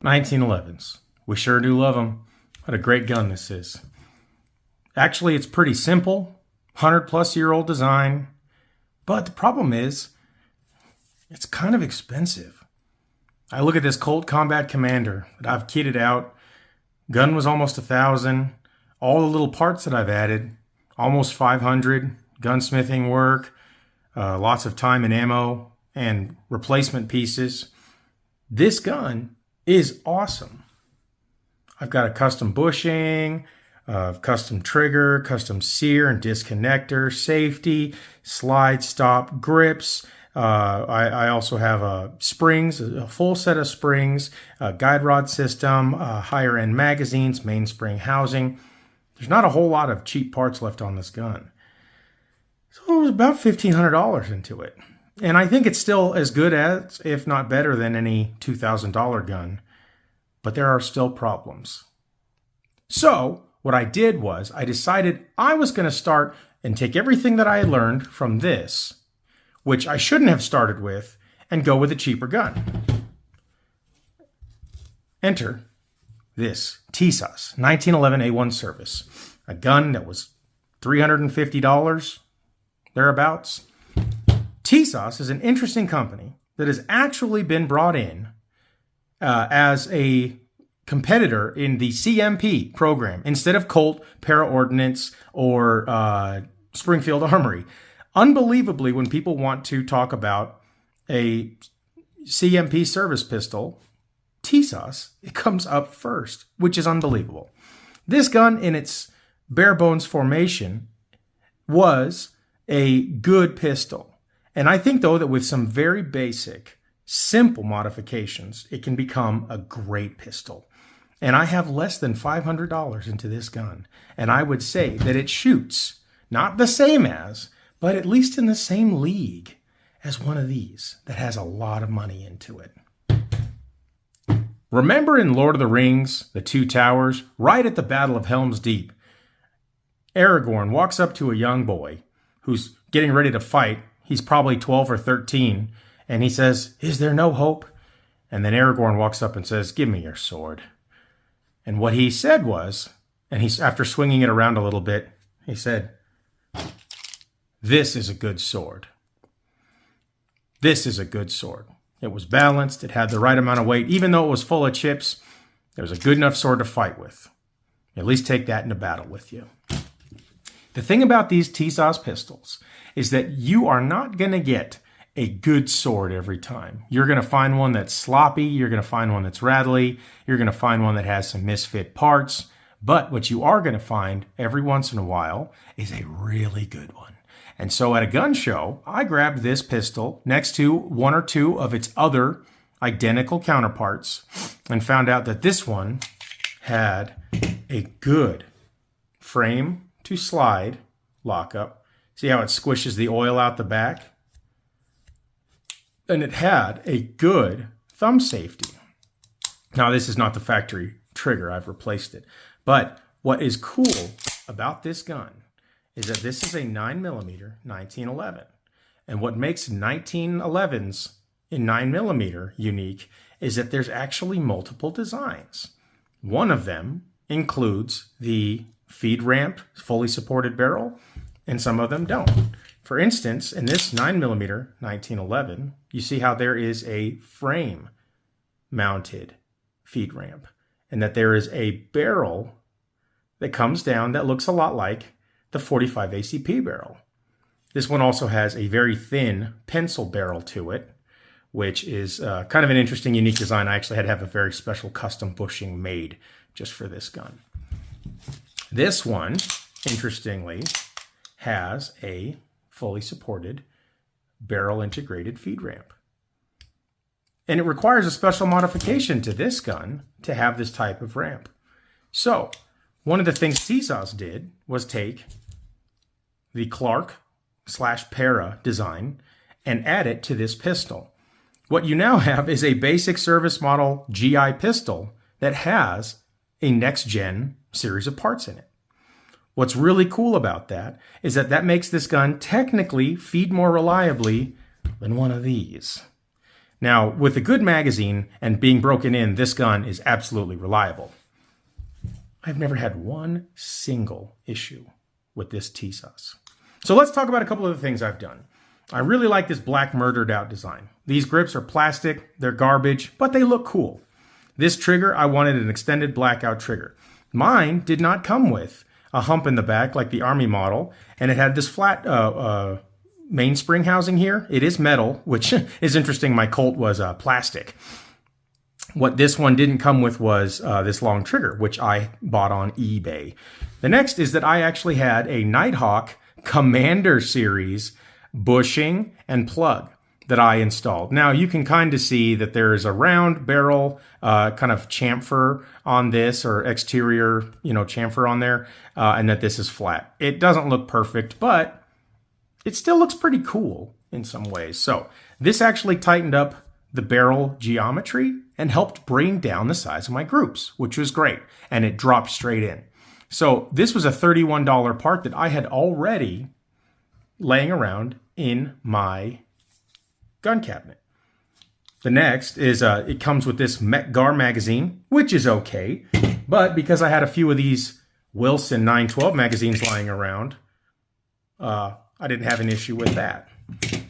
1911s. We sure do love them. What a great gun this is. Actually, it's pretty simple, 100-plus-year-old design, but the problem is, it's kind of expensive. I look at this Colt Combat Commander that I've kitted out. Gun was almost $1,000. All the little parts that I've added, almost $500. Gunsmithing work, lots of time and ammo, and replacement pieces. This gun is awesome. I've got a custom bushing, custom trigger, custom sear and disconnector, safety, slide stop grips. I also have springs, a full set of springs, a guide rod system, higher end magazines, mainspring housing. There's not a whole lot of cheap parts left on this gun. So it was about $1,500 into it. And I think it's still as good as, if not better than, any $2,000 gun. But there are still problems. So what I did was I decided I was going to start and take everything that I had learned from this, which I shouldn't have started with, and go with a cheaper gun. Enter this Tisas 1911 A1 Service, a gun that was $350, thereabouts. Tisas is an interesting company that has actually been brought in as a competitor in the CMP program instead of Colt, Para-Ordnance, or Springfield Armory. Unbelievably, when people want to talk about a CMP service pistol, Tisas, it comes up first, which is unbelievable. This gun, in its bare bones formation, was a good pistol. And I think, though, that with some very basic, simple modifications, it can become a great pistol. And I have less than $500 into this gun. And I would say that it shoots, not the same as, but at least in the same league as one of these that has a lot of money into it. Remember in Lord of the Rings, the Two Towers, right at the Battle of Helm's Deep, Aragorn walks up to a young boy who's getting ready to fight. He's probably 12 or 13, and he says, "Is there no hope?" And then Aragorn walks up and says, "Give me your sword." And what he said was, and he's after swinging it around a little bit, he said, "This is a good sword. This is a good sword." It was balanced. It had the right amount of weight. Even though it was full of chips, it was a good enough sword to fight with. At least take that into battle with you. The thing about these Tisas pistols is that you are not going to get a good sword every time. You're going to find one that's sloppy. You're going to find one that's rattly. You're going to find one that has some misfit parts. But what you are going to find every once in a while is a really good one. And so at a gun show, I grabbed this pistol next to one or two of its other identical counterparts and found out that this one had a good frame to slide lockup. See how it squishes the oil out the back? And it had a good thumb safety. Now, this is not the factory trigger. I've replaced it. But what is cool about this gun is that this is a 9mm 1911. And what makes 1911s in 9mm unique is that there's actually multiple designs. One of them includes the feed ramp, fully supported barrel, and some of them don't. For instance, in this 9mm 1911, you see how there is a frame mounted feed ramp, and that there is a barrel that comes down that looks a lot like the 45 ACP barrel. This one also has a very thin pencil barrel to it, which is kind of an interesting, unique design. I actually had to have a very special custom bushing made just for this gun. This one, interestingly, has a fully supported barrel integrated feed ramp. And it requires a special modification to this gun to have this type of ramp. So one of the things Tisas did was take the Clark/Para design and add it to this pistol. What you now have is a basic service model GI pistol that has a next-gen series of parts in it. What's really cool about that is that that makes this gun technically feed more reliably than one of these. Now, with a good magazine and being broken in, this gun is absolutely reliable. I've never had one single issue with this Tisas. So let's talk about a couple of the things I've done. I really like this black murdered out design. These grips are plastic, they're garbage, but they look cool. This trigger, I wanted an extended blackout trigger. Mine did not come with a hump in the back like the Army model, and it had this flat mainspring housing here. It is metal, which is interesting. My Colt was plastic. What this one didn't come with was this long trigger, which I bought on eBay. The next is that I actually had a Nighthawk Commander series bushing and plug that I installed. Now you can kind of see that there is a round barrel kind of chamfer on this, or exterior, chamfer on there, and that this is flat. It doesn't look perfect, but it still looks pretty cool in some ways. So this actually tightened up the barrel geometry and helped bring down the size of my groups, which was great. And it dropped straight in. So this was a $31 part that I had already laying around in my gun cabinet. The next is it comes with this Gar magazine, which is okay. But because I had a few of these Wilson 912 magazines lying around, I didn't have an issue with that.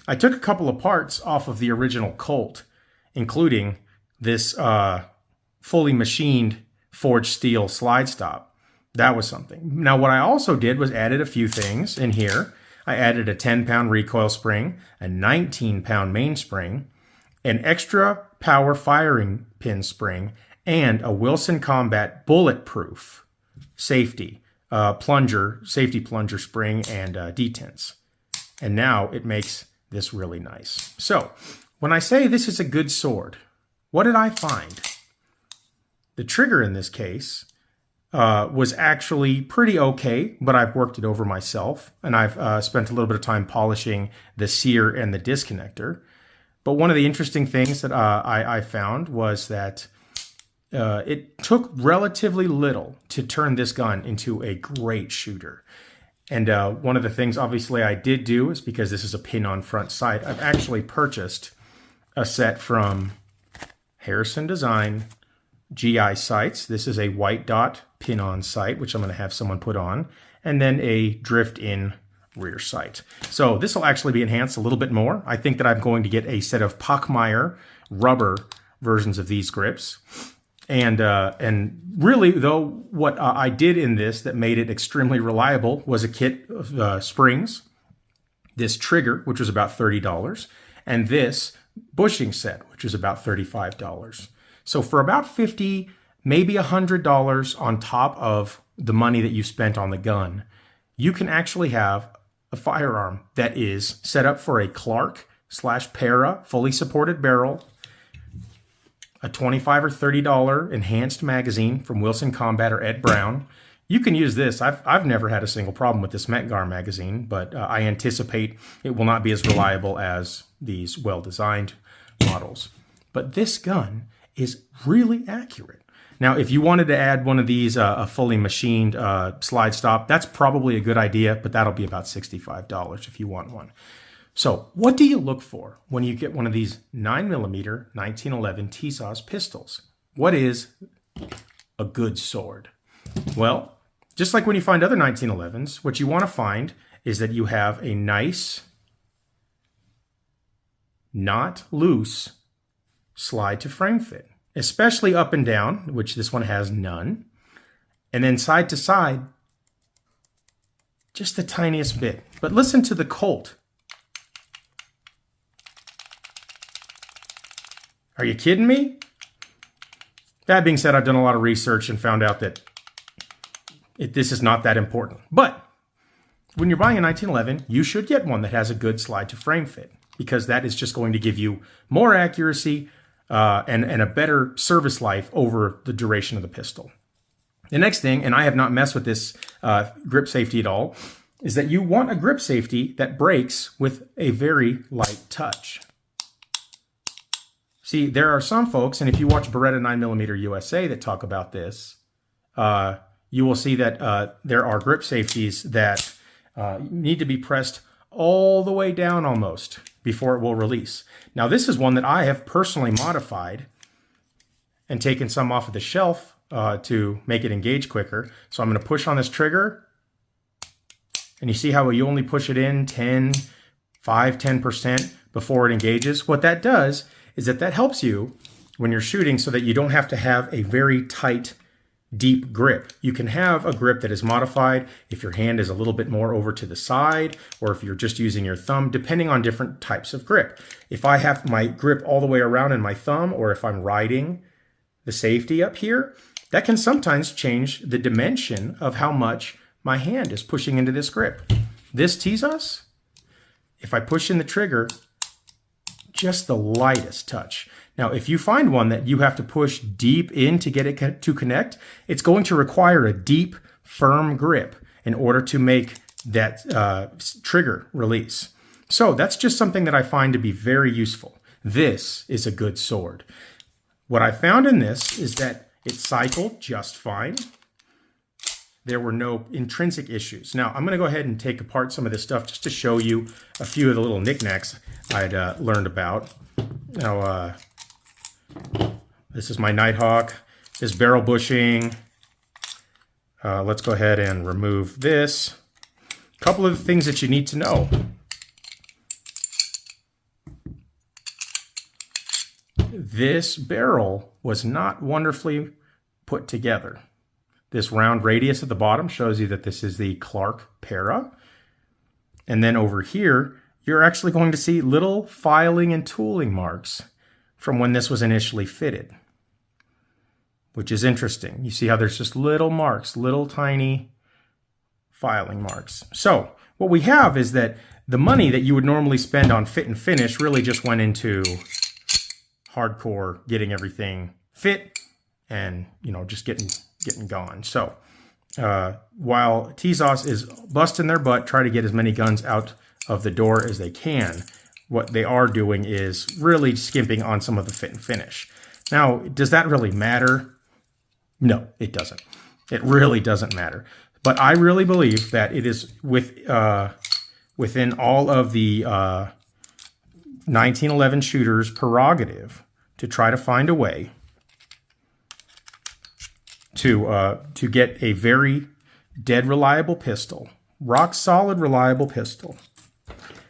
I took a couple of parts off of the original Colt, including this fully machined forged steel slide stop. That was something. Now, what I also did was added a few things in here. I added a 10-pound recoil spring, a 19-pound mainspring, an extra power firing pin spring, and a Wilson Combat bulletproof safety safety plunger spring and detents. And now it makes this really nice. So when I say this is a good sword, what did I find? The trigger in this case was actually pretty okay, but I've worked it over myself, and I've spent a little bit of time polishing the sear and the disconnector. But one of the interesting things that I found was that it took relatively little to turn this gun into a great shooter. And one of the things, obviously, I did do is, because this is a pin-on front sight, I've actually purchased a set from Harrison Design GI sights. This is a white dot pin-on sight, which I'm going to have someone put on, and then a drift-in rear sight. So this will actually be enhanced a little bit more. I think that I'm going to get a set of Pockmeyer rubber versions of these grips. And really, though, what I did in this that made it extremely reliable was a kit of springs, this trigger, which was about $30, and this bushing set, which was about $35. So for about $50, maybe $100 on top of the money that you spent on the gun, you can actually have a firearm that is set up for a Clark/Para fully supported barrel, a $25 or $30 enhanced magazine from Wilson Combat or Ed Brown. You can use this. I've never had a single problem with this Gar magazine, but I anticipate it will not be as reliable as these well-designed models. But this gun is really accurate. Now, if you wanted to add one of these, a fully machined slide stop, that's probably a good idea, but that'll be about $65 if you want one. So what do you look for when you get one of these 9mm 1911 Tisas pistols? What is a good sword? Well, just like when you find other 1911s, what you want to find is that you have a nice, not loose slide to frame fit, especially up and down, which this one has none. And then side to side, just the tiniest bit. But listen to the Colt. Are you kidding me? That being said, I've done a lot of research and found out that this is not that important. But when you're buying a 1911, you should get one that has a good slide to frame fit, because that is just going to give you more accuracy and a better service life over the duration of the pistol. The next thing, and I have not messed with this grip safety at all, is that you want a grip safety that breaks with a very light touch. See, there are some folks, and if you watch Beretta 9mm USA that talk about this, you will see that there are grip safeties that need to be pressed all the way down almost before it will release. Now this is one that I have personally modified and taken some off of the shelf to make it engage quicker. So I'm going to push on this trigger, and you see how you only push it in 10% before it engages. What that does is that helps you when you're shooting so that you don't have to have a very tight, deep grip. You can have a grip that is modified if your hand is a little bit more over to the side, or if you're just using your thumb, depending on different types of grip. If I have my grip all the way around in my thumb, or if I'm riding the safety up here, that can sometimes change the dimension of how much my hand is pushing into this grip. This Tisas, if I push in the trigger, just the lightest touch. Now, if you find one that you have to push deep in to get it to connect, it's going to require a deep, firm grip in order to make that trigger release. So that's just something that I find to be very useful. This is a good sword. What I found in this is that it cycled just fine. There were no intrinsic issues. Now, I'm going to go ahead and take apart some of this stuff just to show you a few of the little knickknacks I'd learned about. Now, this is my Nighthawk, this barrel bushing. Let's go ahead and remove this. A couple of things that you need to know. This barrel was not wonderfully put together. This round radius at the bottom shows you that this is the Clark Para. And then over here, you're actually going to see little filing and tooling marks from when this was initially fitted, which is interesting. You see how there's just little marks, little tiny filing marks. So what we have is that the money that you would normally spend on fit and finish really just went into hardcore getting everything fit and, you know, just getting gone. So while Tisas is busting their butt, try to get as many guns out of the door as they can, what they are doing is really skimping on some of the fit and finish. Now, does that really matter? No, it doesn't. It really doesn't matter. But I really believe that it is within all of the 1911 shooters' prerogative to try to find a way to get a very dead reliable pistol, rock solid reliable pistol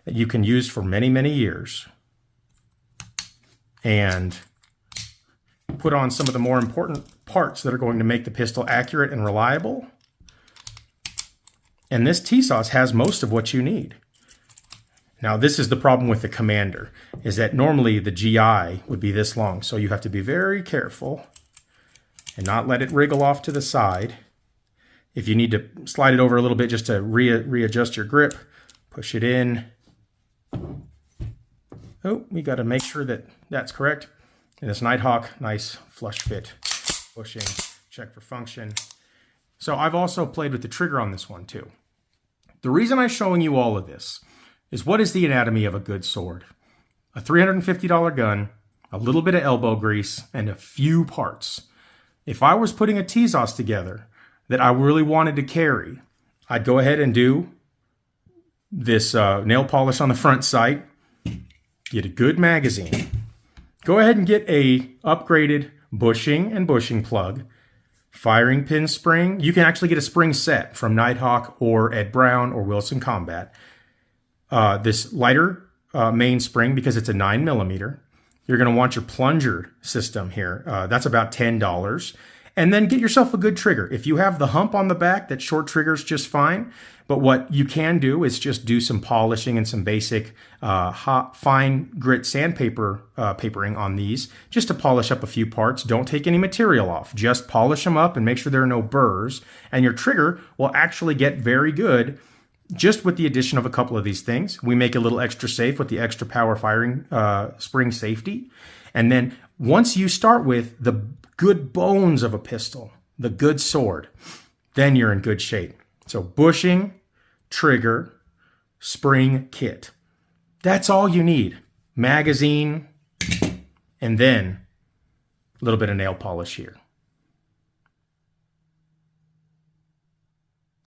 that you can use for many, many years and put on some of the more important parts that are going to make the pistol accurate and reliable. And this Tisas has most of what you need. Now, this is the problem with the Commander, is that normally the GI would be this long. So you have to be very careful and not let it wriggle off to the side. If you need to slide it over a little bit just to readjust your grip, push it in. Oh, we got to make sure that that's correct. And this Nighthawk, nice flush fit, pushing, check for function. So I've also played with the trigger on this one too. The reason I'm showing you all of this is what is the anatomy of a good sword? A $350 gun, a little bit of elbow grease, and a few parts. If I was putting a Tisas together that I really wanted to carry, I'd go ahead and do this nail polish on the front sight, get a good magazine, go ahead and get a upgraded bushing and bushing plug, firing pin spring. You can actually get a spring set from Nighthawk or Ed Brown or Wilson Combat. This lighter mainspring because it's a 9mm. You're going to want your plunger system here. That's about $10. And then get yourself a good trigger. If you have the hump on the back, that short trigger's just fine. But what you can do is just do some polishing and some basic fine grit sandpaper papering on these just to polish up a few parts. Don't take any material off. Just polish them up and make sure there are no burrs. And your trigger will actually get very good just with the addition of a couple of these things. We make it a little extra safe with the extra power firing spring safety. And then once you start with the good bones of a pistol, the good sword, then you're in good shape. So bushing, trigger, spring kit. That's all you need. Magazine, and then a little bit of nail polish here.